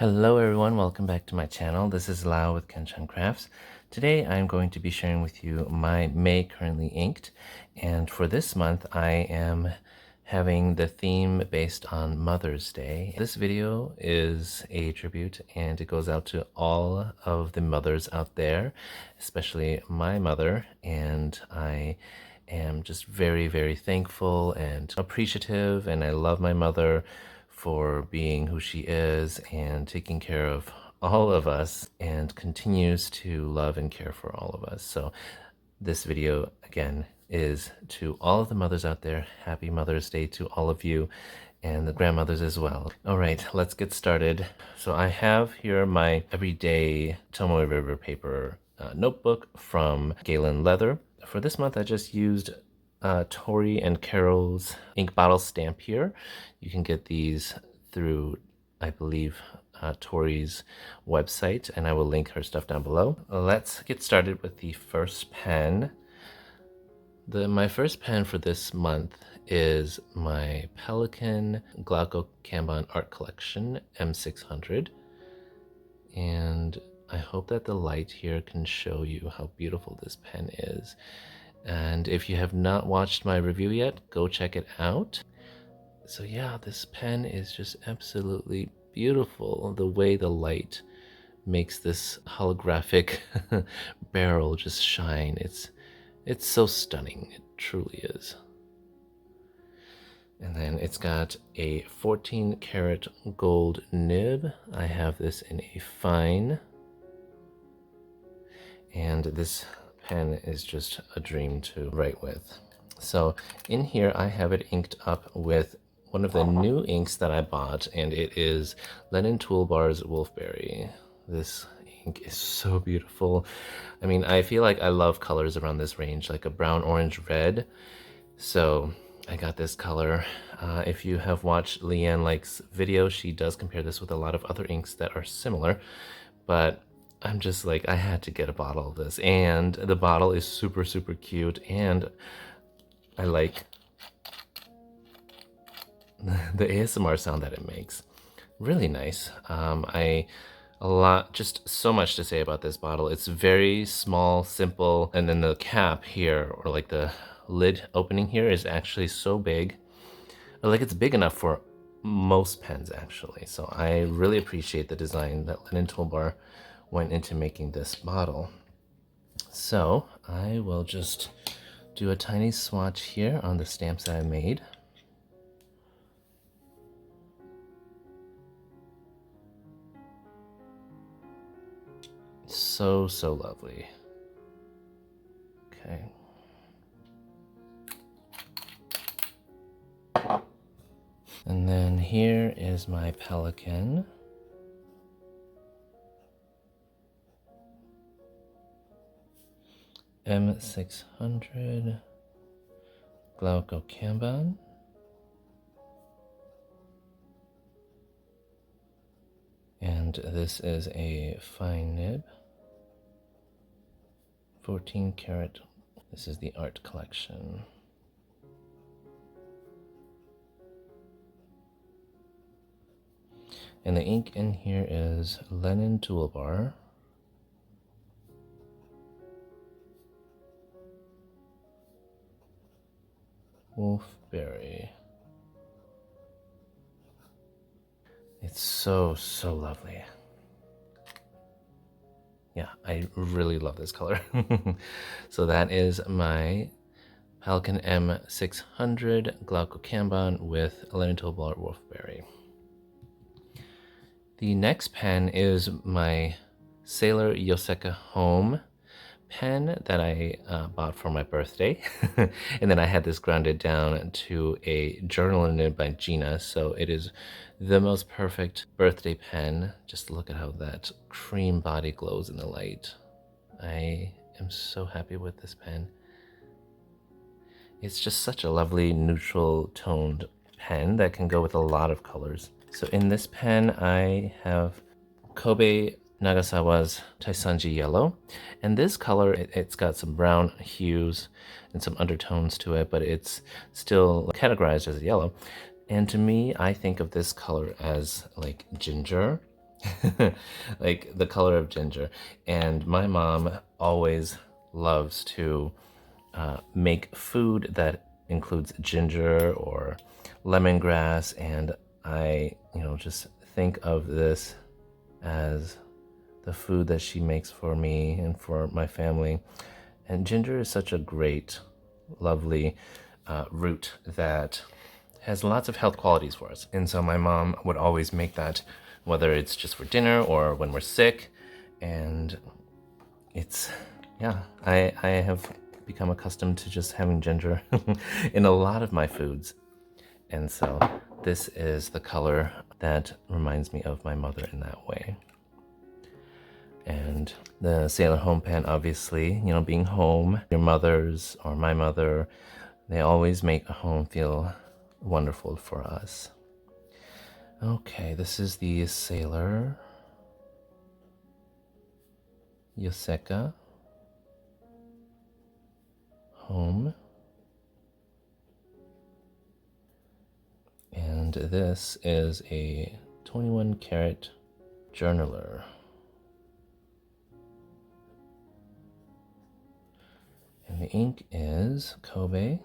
Hello everyone, welcome back to my channel. This is Lau with Kenshan Crafts. Today I'm going to be sharing with you my May currently inked, and for this month I am having the theme based on Mother's Day. This video is a tribute and it goes out to all of the mothers out there, especially my mother, and I am just very thankful and appreciative, and I love my mother for being who she is and taking care of all of us and continues to love and care for all of us. So this video again is to all of the mothers out there. Happy Mother's Day to all of you and the grandmothers as well. All right, let's get started. So I have here my everyday Tomoe River paper notebook from Galen leather. For this month I just used Tori and Carol's ink bottle stamp here. You can get these through, I believe, Tori's website, and I will link her stuff down below. Let's get started with the first pen. My first pen for this month is my Pelikan Glauco Cambon Art Collection M600, and I hope that the light here can show you how beautiful this pen is. And if you have not watched my review yet, go check it out. So yeah, this pen is just absolutely beautiful. The way the light makes this holographic barrel just shine. It's so stunning. It truly is. And then it's got a 14 karat gold nib. I have this in a fine. And this pen is just a dream to write with. So in here I have it inked up with one of the new inks that I bought, and it is Lennon Toolbar's Wolfberry. This ink is so beautiful. I mean, I feel like I love colors around this range, like a brown, orange, red. So I got this color. If you have watched Leanne Like's video, she does compare this with a lot of other inks that are similar, but I'm just like, I had to get a bottle of this, and the bottle is super cute, and I like the ASMR sound that it makes. Really nice. Just so much to say about this bottle. It's very small, simple, and then the cap here, or like the lid opening here, is actually so big. Like, it's big enough for most pens actually. So I really appreciate the design that Lennon Toolbar went into making this bottle. So I will just do a tiny swatch here on the stamps that I made. So lovely. Okay. And then here is my Pelikan. M600 Glauco Cambon. And this is a fine nib. 14 karat. This is the art collection. And the ink in here is Lennon Toolbar. Wolfberry. It's so lovely. Yeah, I really love this color. So that is my Pelikan M600 Glauco Cambon with Lennon Toolbar Wolfberry. The next pen is my Sailor Yoseka Home pen that I bought for my birthday. And then I had this grounded down to a journal nib by Gina, so it is the most perfect birthday pen. Just look at how that cream body glows in the light. I am so happy with this pen. It's just such a lovely neutral toned pen that can go with a lot of colors. So in this pen I have Kobe Nagasawa's Taisanji Yellow, and this color, it's got some brown hues and some undertones to it, but it's still categorized as a yellow. And to me, I think of this color as like ginger, like the color of ginger. And my mom always loves to make food that includes ginger or lemongrass, and I, just think of this as the food that she makes for me and for my family. And ginger is such a great, lovely root that has lots of health qualities for us. And so my mom would always make that, whether it's just for dinner or when we're sick. And it's, yeah, I have become accustomed to just having ginger in a lot of my foods. And so this is the color that reminds me of my mother in that way. And the Sailor Home Pen, obviously, being home, your mother's or my mother, they always make a home feel wonderful for us. Okay, this is the Sailor Yoseka Home. And this is a 21 karat journaler. And the ink is Kobe,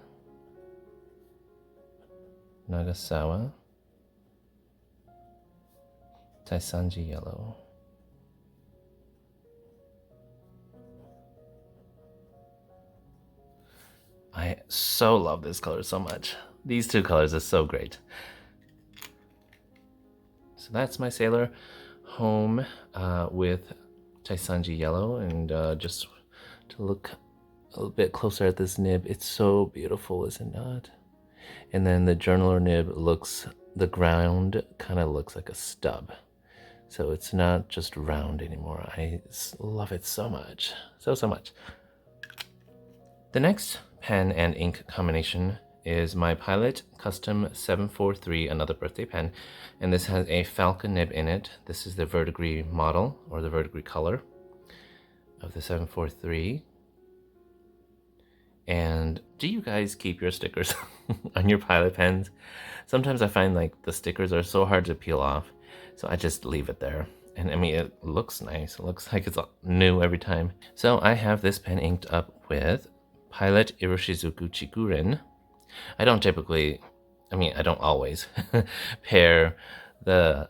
Nagasawa, Taisanji Yellow. I so love this color so much. These two colors are so great. So that's my Sailor Home with Taisanji Yellow. And just to look a little bit closer at this nib, it's so beautiful, is it not? And then the journaler nib looks, the ground kind of looks like a stub. So it's not just round anymore. I love it so much. So much. The next pen and ink combination is my Pilot Custom 743, another birthday pen. And this has a falcon nib in it. This is the Verdigris model, or the Verdigris color of the 743. And do you guys keep your stickers on your Pilot pens? Sometimes I find like the stickers are so hard to peel off, so I just leave it there. And I mean, it looks nice. It looks like it's new every time. So I have this pen inked up with Pilot Iroshizuku Chikurin. I don't typically, I don't always pair the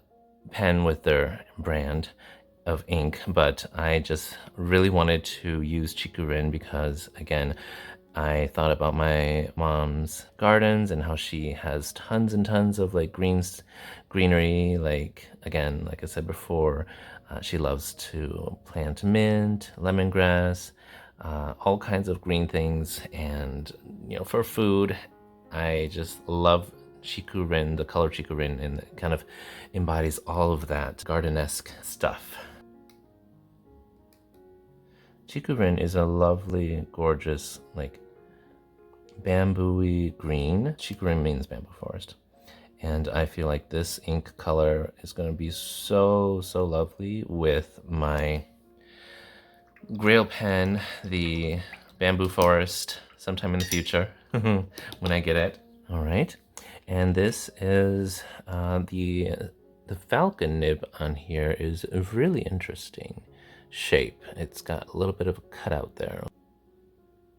pen with their brand of ink, but I just really wanted to use Chikurin because, again, I thought about my mom's gardens and how she has tons and tons of like greenery. Like, again, like I said before, she loves to plant mint, lemongrass, all kinds of green things. And, for food, I just love Chikurin, the color Chikurin, and it kind of embodies all of that garden-esque stuff. Chikurin is a lovely, gorgeous, like bamboo-y green. Chikurin means bamboo forest. And I feel like this ink color is going to be so lovely with my Grail pen, the bamboo forest, sometime in the future when I get it. All right. And this is the falcon nib on here is a really interesting shape. It's got a little bit of a cutout there.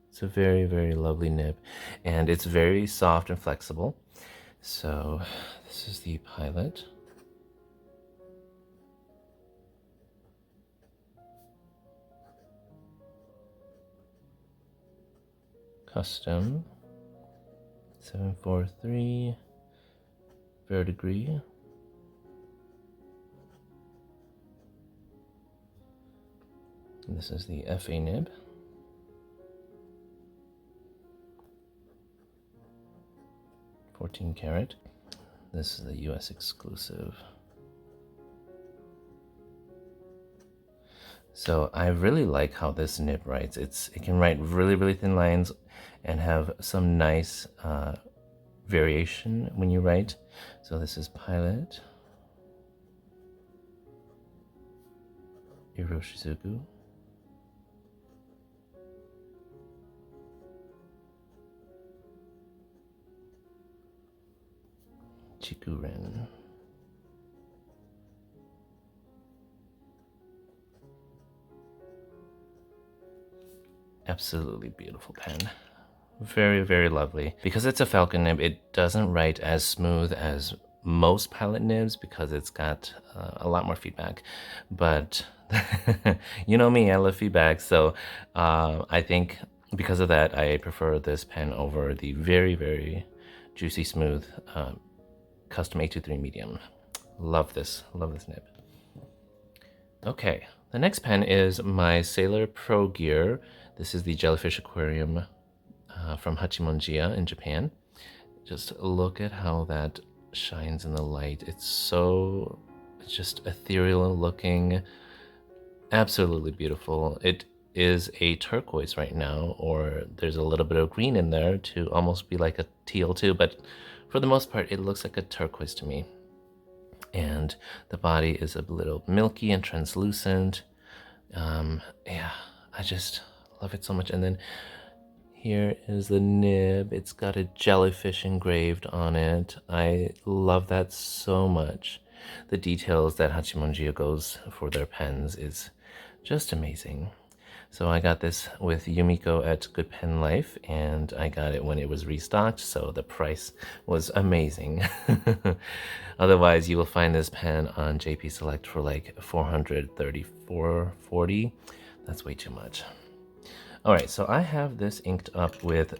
It's a very lovely nib, and it's very soft and flexible. So this is the Pilot. Custom 743 Verdigris. And this is the FA nib. .14 karat. This is the US exclusive. So I really like how this nib writes. It can write really thin lines and have some nice variation when you write. So this is Pilot Iroshizuku. Chikurin. Absolutely beautiful pen. Very, very lovely. Because it's a Falcon nib, it doesn't write as smooth as most palette nibs because it's got a lot more feedback. But you know me, I love feedback. So I think because of that, I prefer this pen over the very, very juicy, smooth custom 823 medium. Love this nib. Okay, the next pen is my Sailor Pro Gear. This is the Jellyfish Aquarium from Hachimonjiya in Japan. Just look at how that shines in the light. It's just ethereal looking, absolutely beautiful. It is a turquoise right now, or there's a little bit of green in there to almost be like a teal too, but for the most part, it looks like a turquoise to me. And the body is a little milky and translucent. Yeah, I just love it so much. And then here is the nib. It's got a jellyfish engraved on it. I love that so much. The details that Hachimonjiya goes for their pens is just amazing. So I got this with Yumiko at Good Pen Life, and I got it when it was restocked, so the price was amazing. Otherwise, you will find this pen on JP Select for like $434.40. That's way too much. Alright, so I have this inked up with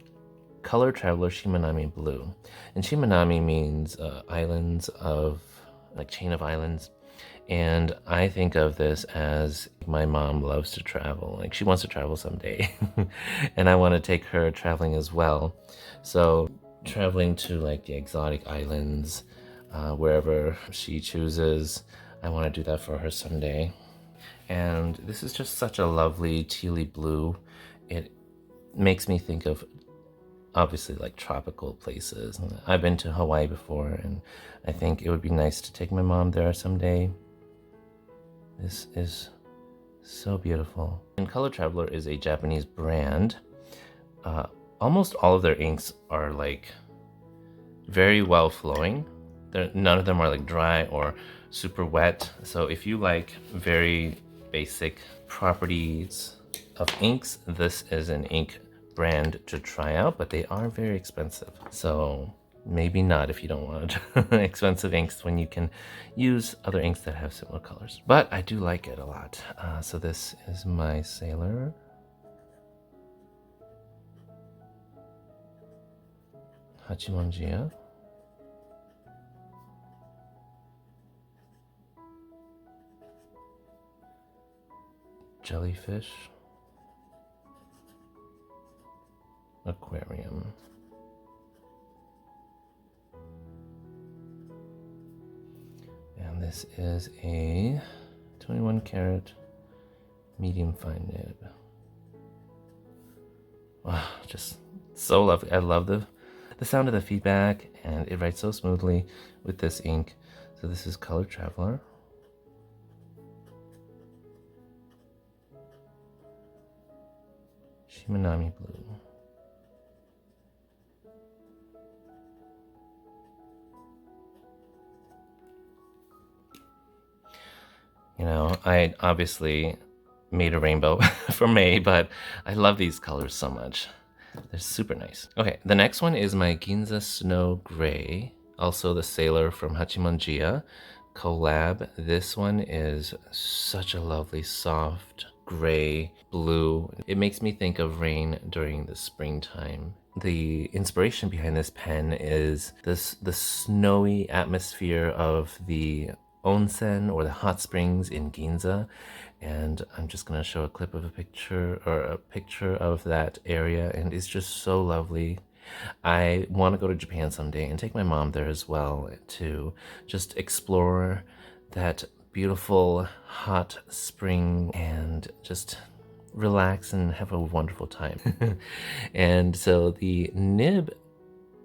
Color Traveler Shimanami Blue. And Shimanami means islands of, like chain of islands. And I think of this as my mom loves to travel. Like she wants to travel someday. And I want to take her traveling as well. So traveling to like the exotic islands, wherever she chooses, I want to do that for her someday. And this is just such a lovely tealy blue. It makes me think of obviously like tropical places. I've been to Hawaii before, and I think it would be nice to take my mom there someday. This is so beautiful. And Color Traveler is a Japanese brand. Almost all of their inks are like very well flowing. None of them are like dry or super wet. So if you like very basic properties of inks, this is an ink brand to try out, but they are very expensive. So maybe not if you don't want expensive inks when you can use other inks that have similar colors. But I do like it a lot. So this is my Sailor. Hachimonjiya. Jellyfish. Aquarium. And this is a 21 karat medium fine nib. Wow, just so lovely. I love the sound of the feedback, and it writes so smoothly with this ink. So this is Color Traveler. Shimanami Blue. You know, I obviously made a rainbow for May, but I love these colors so much. They're super nice. Okay, the next one is my Ginza Snow Gray, also the Sailor from Hachimonjiya collab. This one is such a lovely, soft, gray, blue. It makes me think of rain during the springtime. The inspiration behind this pen is the snowy atmosphere of the onsen, or the hot springs in Ginza, and I'm just gonna show a clip of a picture of that area, and it's just so lovely. I want to go to Japan someday and take my mom there as well to just explore that beautiful hot spring and just relax and have a wonderful time. And so the nib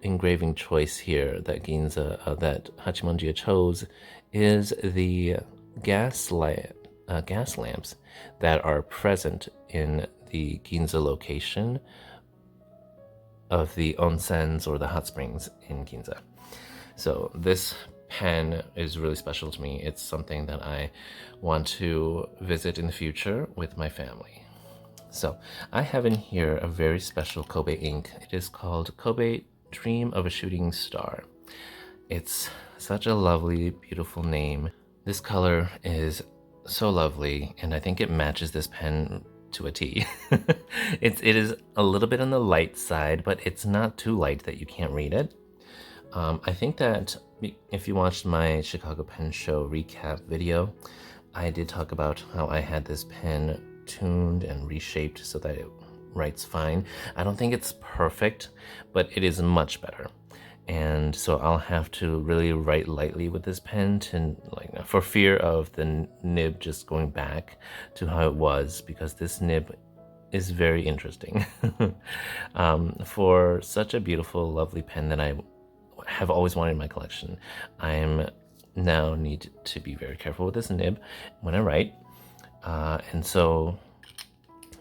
engraving choice here that that Hachimonjiya chose is the gas lamps that are present in the Ginza location of the onsens, or the hot springs in Ginza. So this pen is really special to me. It's something that I want to visit in the future with my family. So I have in here a very special Kobe ink. It is called Kobe Dream of a Shooting Star. It's such a lovely, beautiful name. This color is so lovely, and I think it matches this pen to a T. It is a little bit on the light side, but it's not too light that you can't read it. I think that if you watched my Chicago Pen Show recap video, I did talk about how I had this pen tuned and reshaped so that it writes fine. I don't think it's perfect, but it is much better. And so I'll have to really write lightly with this pen to, like, for fear of the nib just going back to how it was, because this nib is very interesting. For such a beautiful, lovely pen that I have always wanted in my collection, I'm now need to be very careful with this nib when I write. And so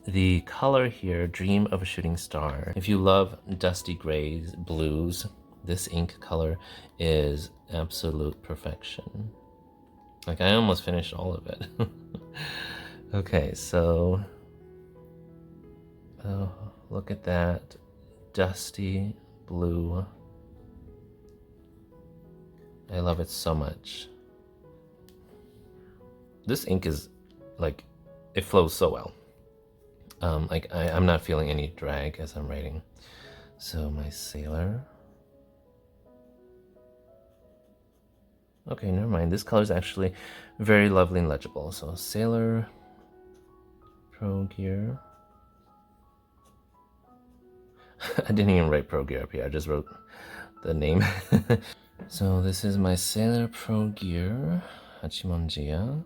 the color here, Dream of a Shooting Star. If you love dusty grays, blues, this ink color is absolute perfection. Like, I almost finished all of it. Okay, so look at that dusty blue. I love it so much. This ink is like, it flows so well. Like, I'm not feeling any drag as I'm writing. So my sailor. Okay, never mind. This color is actually very lovely and legible. So Sailor Pro Gear. I didn't even write Pro Gear up here. I just wrote the name. So this is my Sailor Pro Gear, Hachimonjiya.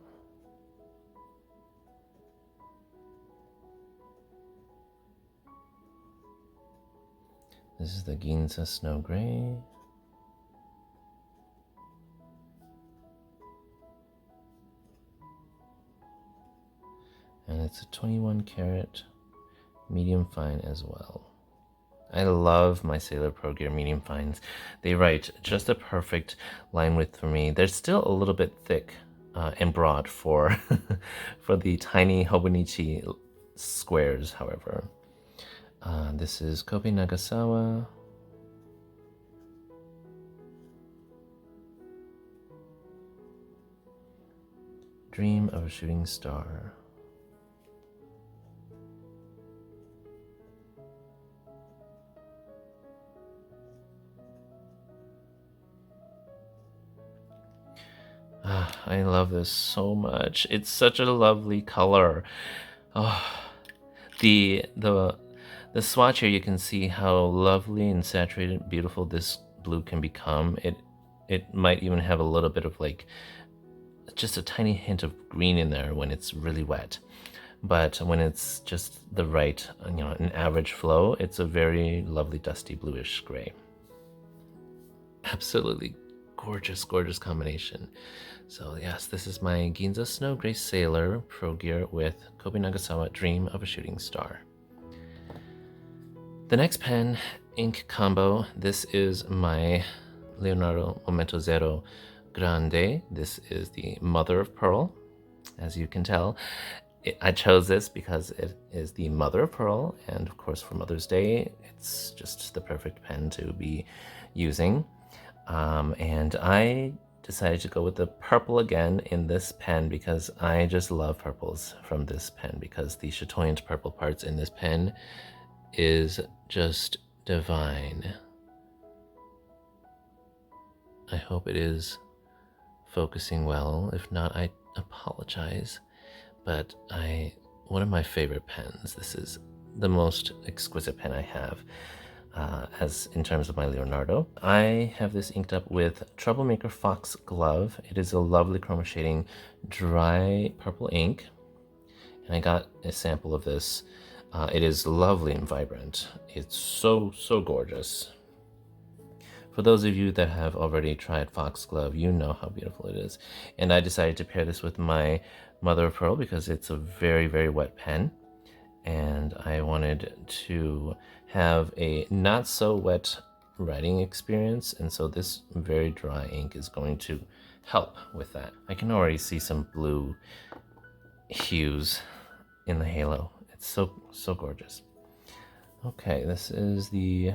This is the Ginzan Snow Gray. And it's a 21 karat medium fine as well. I love my Sailor Pro Gear medium fines. They write just a perfect line width for me. They're still a little bit thick and broad for for the tiny Hobonichi squares, however. This is Kobe Nagasawa. Dream of a Shooting Star. I love this so much. It's such a lovely color. Oh, the swatch here, you can see how lovely and saturated and beautiful this blue can become. It might even have a little bit of, like, just a tiny hint of green in there when it's really wet. But when it's just the right, an average flow, it's a very lovely dusty bluish gray. Absolutely gorgeous, gorgeous combination. So yes, this is my Ginzan Snow Gray Sailor Pro Gear with Kobe Nagasawa Dream of a Shooting Star. The next pen, ink combo, this is my Leonardo Momento Zero Grande. This is the Mother of Pearl. As you can tell, I chose this because it is the Mother of Pearl, and of course for Mother's Day, it's just the perfect pen to be using. And I decided to go with the purple again in this pen because I just love purples from this pen, because the chatoyant purple parts in this pen is just divine. I hope it is focusing well. If not, I apologize. But one of my favorite pens. This is the most exquisite pen I have. As in terms of my Leonardo. I have this inked up with Troublemaker Fox Glove. It is a lovely chroma shading dry purple ink, and I got a sample of this. It is lovely and vibrant. It's so gorgeous. For those of you that have already tried Foxglove, you know how beautiful it is. And I decided to pair this with my Mother of Pearl because it's a very wet pen, and I wanted to have a not so wet writing experience, and so this very dry ink is going to help with that. I can already see some blue hues in the halo. It's so gorgeous. Okay, this is the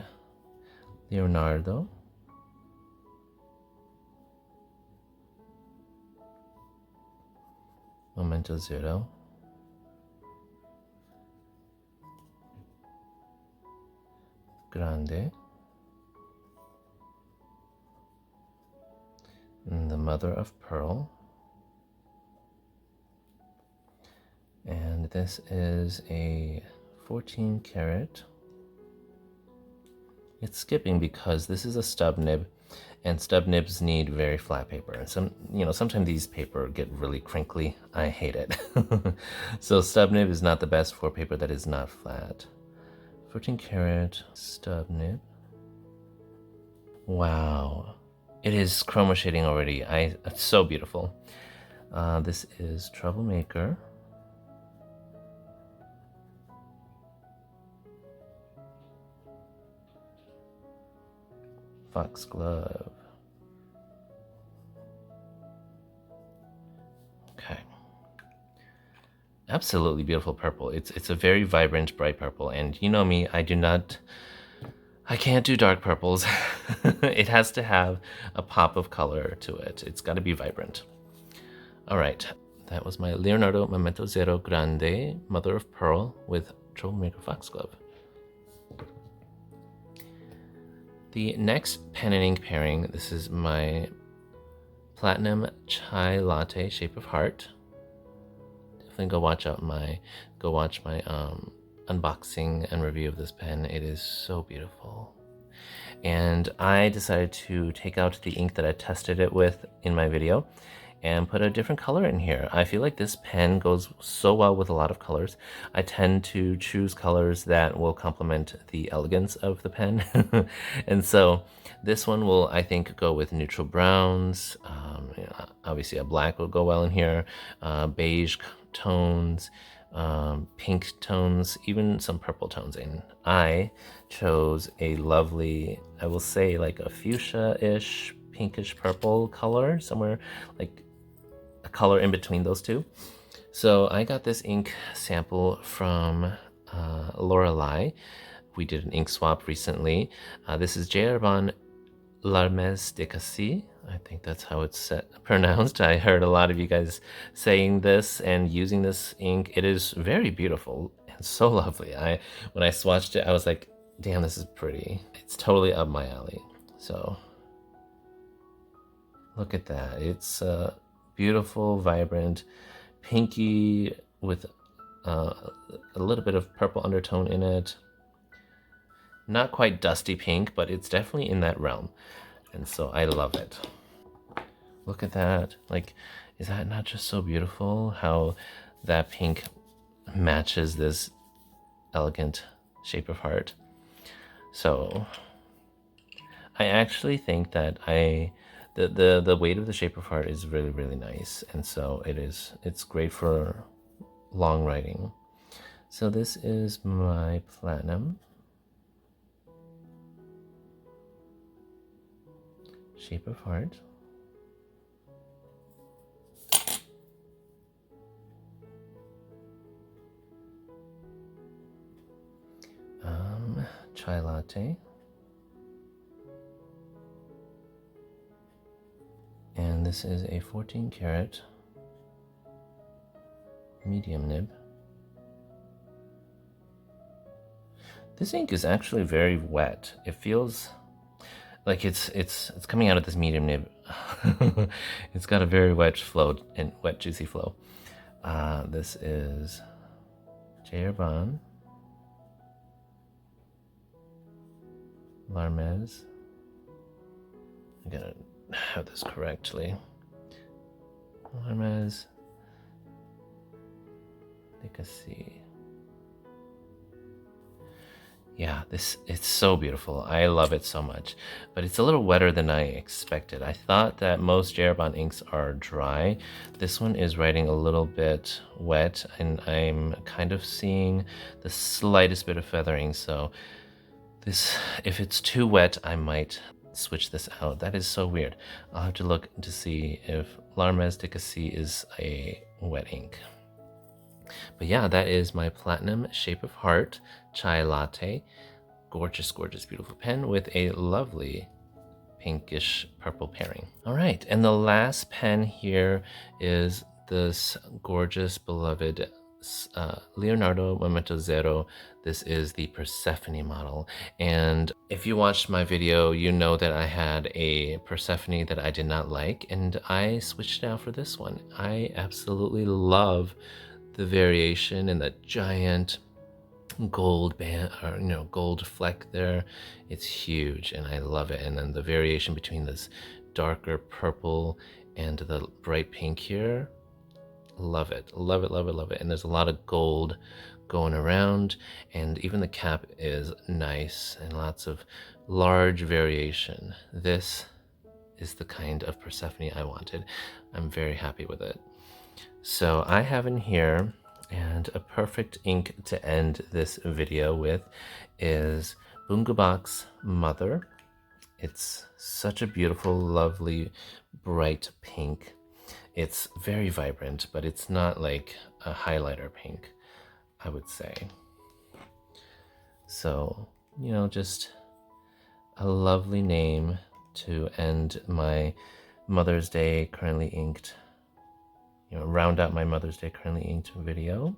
Leonardo. Momento Zero. Grande. And the Mother of Pearl. And this is a 14 karat. It's skipping because this is a stub nib, and stub nibs need very flat paper. And sometimes these paper get really crinkly. I hate it. So stub nib is not the best for paper that is not flat. 14 karat stub nib. Wow, it is chroma shading already. It's so beautiful. This is Troublemaker. Foxglove. Okay. Absolutely beautiful purple. It's a very vibrant, bright purple, and you know me, I can't do dark purples. It has to have a pop of color to it. It's got to be vibrant. All right, that was my Leonardo Momento Zero Grande Mother of Pearl with Troublemaker Foxglove. The next pen and ink pairing, this is my Platinum Chai Latte Shape of Heart. Definitely go watch my unboxing and review of this pen. It is so beautiful. And I decided to take out the ink that I tested it with in my video and put a different color in here. I feel like this pen goes so well with a lot of colors. I tend to choose colors that will complement the elegance of the pen. And so this one will, I think, go with neutral browns. Obviously a black will go well in here, beige tones, pink tones, even some purple tones in. I chose a lovely, I will say like a fuchsia-ish, pinkish purple color, somewhere like a color in between those two. So I got this ink sample from Lorelei. We did an ink swap recently. This is Dsgn L'Hermès de Cassis. I think that's how it's pronounced. I heard a lot of you guys saying this and using this ink. It is very beautiful and so lovely. When I swatched it, I was like, damn, this is pretty. It's totally up my alley. So look at that. It's beautiful, vibrant, pinky with a little bit of purple undertone in it. Not quite dusty pink, but it's definitely in that realm. And so I love it. Look at that. Like, is that not just so beautiful? How that pink matches this elegant shape of heart. So I actually think that the weight of the shape of heart is really, really nice. And so it's great for long writing. So this is my Platinum Shape of Heart. Chai Latte. And this is a 14 karat medium nib. This ink is actually very wet. It feels like it's coming out of this medium nib. It's got a very wet flow and wet juicy flow. This is Dsgn L'Hermès. I gotta have this correctly. L'Hermès de Cassis. Yeah, it's so beautiful. I love it so much, but it's a little wetter than I expected. I thought that most Dsgn inks are dry. This one is writing a little bit wet, and I'm kind of seeing the slightest bit of feathering. So if it's too wet, I might switch this out. That is so weird. I'll have to look to see if L'Hermès de Cassis is a wet ink. But yeah, that is my Platinum Shape of Heart Chai Latte. Gorgeous, gorgeous, beautiful pen with a lovely pinkish purple pairing. All right, and the last pen here is this gorgeous, beloved Leonardo Momento Zero. This is the Persephone model, and if you watched my video, you know that I had a Persephone that I did not like, and I switched it out for this one. I absolutely love the variation and that giant gold band, or gold fleck there. It's huge and I love it. And then the variation between this darker purple and the bright pink here, love it, love it, love it, love it. And there's a lot of gold going around, and even the cap is nice and lots of large variation. This is the kind of Persephone I wanted. I'm very happy with it. So I have in here, and a perfect ink to end this video with, is Bungabox Mother. It's such a beautiful, lovely, bright pink. It's very vibrant, but it's not like a highlighter pink, I would say. So, just a lovely name to end my Mother's Day currently inked, round out my Mother's Day currently inked video.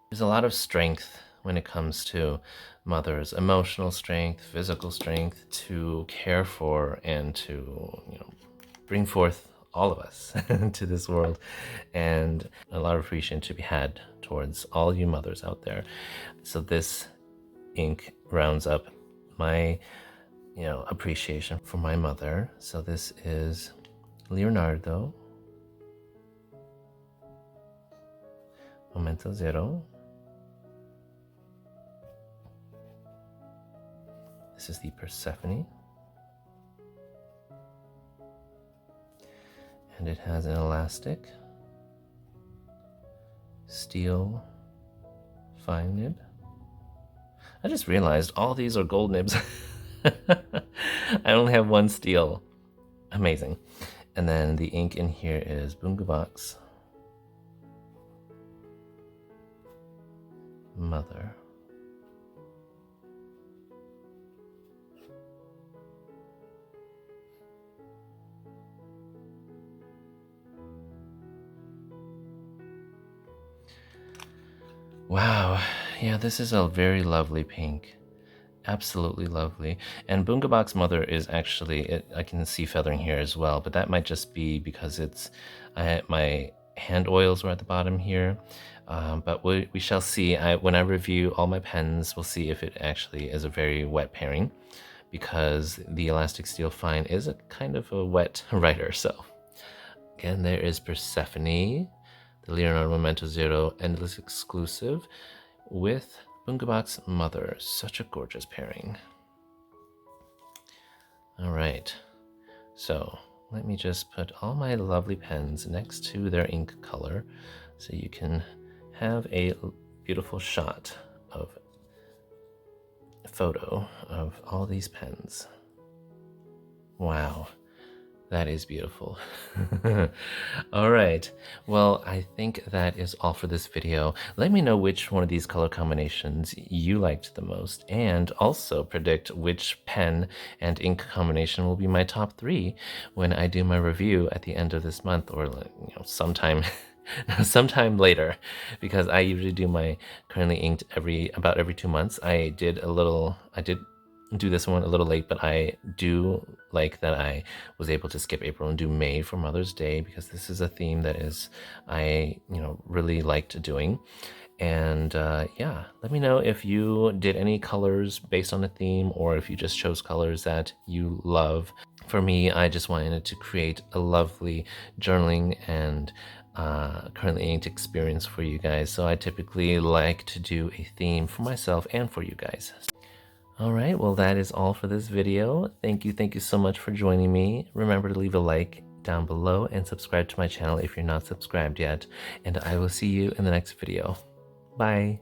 There's a lot of strength when it comes to mothers, emotional strength, physical strength, to care for and to, bring forth all of us to this world, and a lot of appreciation to be had towards all you mothers out there. So this ink rounds up my appreciation for my mother. So this is Leonardo Momento Zero. This is the Persephone, and it has an elastic steel fine nib. I just realized all these are gold nibs. I only have one steel. Amazing. And then the ink in here is Bungabox Mother. Wow, yeah, this is a very lovely pink. Absolutely lovely. And Bungabox Mother is actually, I can see feathering here as well, but that might just be because my hand oils were at the bottom here. But we shall see. When I review all my pens, we'll see if it actually is a very wet pairing, because the Elastic Steel Fine is a kind of a wet writer. So again, there is Persephone, the Leonardo Momento Zero Endless Exclusive with Bungabox Mother. Such a gorgeous pairing. All right, so let me just put all my lovely pens next to their ink color so you can have a beautiful shot of a photo of all these pens. Wow. That is beautiful. All right. Well, I think that is all for this video. Let me know which one of these color combinations you liked the most, and also predict which pen and ink combination will be my top 3 when I do my review at the end of this month, or sometime sometime later, because I usually do my currently inked about every 2 months. I did do this one a little late, but I do like that I was able to skip April and do May for Mother's Day, because this is a theme that I really liked doing. And yeah, let me know if you did any colors based on a theme, or if you just chose colors that you love. For me, I just wanted to create a lovely journaling and currently inked experience for you guys. So I typically like to do a theme for myself and for you guys. All right, well, that is all for this video. Thank you so much for joining me. Remember to leave a like down below and subscribe to my channel if you're not subscribed yet. And I will see you in the next video. Bye.